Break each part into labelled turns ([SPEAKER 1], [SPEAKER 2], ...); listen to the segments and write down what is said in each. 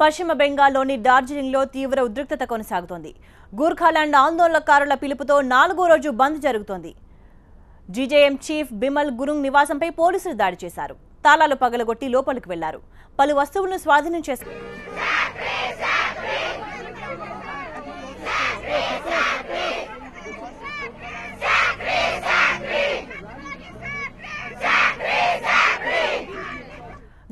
[SPEAKER 1] పశ్చిమ బెంగాల్లోని డార్జిలింగ్లో తీవ్ర ఉద్రిక్తత కొనసాగుతోంది. గూర్ఖాలాండ్ ఆందోళనకారుల పిలుపుతో 4వ రోజు బంద్ జరుగుతోంది. జీజేఎం చీఫ్ బిమల్ గురుంగ్ నివాసంపై పోలీసులు దాడి చేశారు. తాళాలు పగలగొట్టి లోపలికి వెళ్లారు. పలు వస్తువులను స్వాధీనం చేశారు.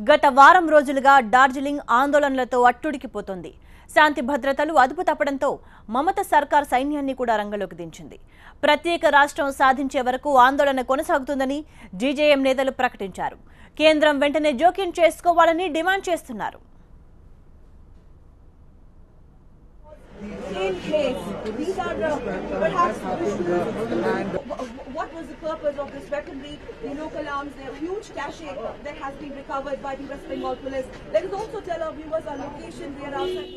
[SPEAKER 1] గత వారం రోజులుగా డార్జిలింగ్ ఆందోళనలతో అట్టుడికిపోతోంది. శాంతి భద్రతలు అదుపు తప్పడంతో మమత సర్కార్ సైన్యాన్ని కూడా రంగంలోకి దించింది. ప్రత్యేక రాష్ట్రం సాధించే వరకు ఆందోళన కొనసాగుతుందని జీజేఎం నేతలు ప్రకటించారు. కేంద్రం వెంటనే జోక్యం చేసుకోవాలని డిమాండ్ చేస్తున్నారు.
[SPEAKER 2] What was the purpose of this weaponry, the local arms, the huge cache that has been recovered by the West Bengal police? Let us also tell our viewers our location. We are outside.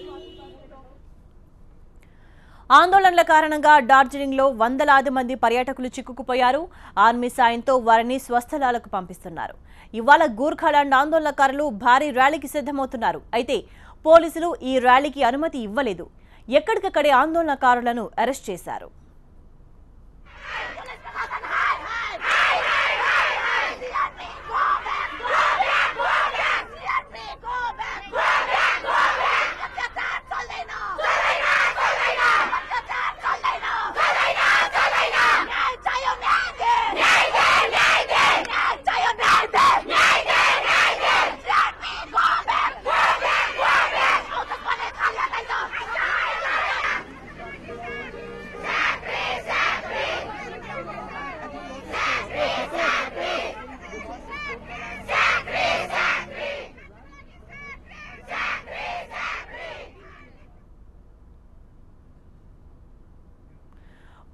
[SPEAKER 1] ఆందోళనల కారణంగా డార్జిలింగ్లో వందలాది మంది పర్యాటకులు చిక్కుకుపోయారు. Army సాయంతో వారిని స్వస్థలాలకు పంపిస్తున్నారు. ఇవాళ గూర్ఖాలాండ్ ఆందోళనకారులు భారీ ర్యాలీకి సిద్ధమవుతున్నారు. అయితే పోలీసులు ఈ ర్యాలీకి అనుమతి ఇవ్వలేదు. ఎక్కడికక్కడే ఆందోళనకారులను అరెస్ట్ చేశారు.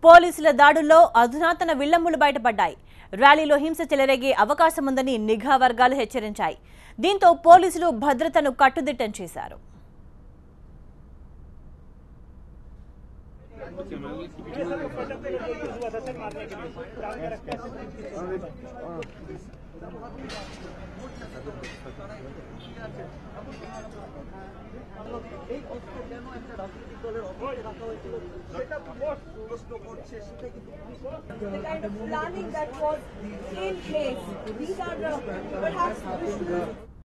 [SPEAKER 1] పోలీసుల దాడుల్లో అధునాతన విల్లంబులు బయటపడ్డాయి. ర్యాలీలో హింస చెలరేగే అవకాశముందని నిఘా వర్గాలు హెచ్చరించాయి. దీంతో పోలీసులు భద్రతను కట్టుదిట్టం చేశారు.
[SPEAKER 2] The kind of planning that was in place. These are perhaps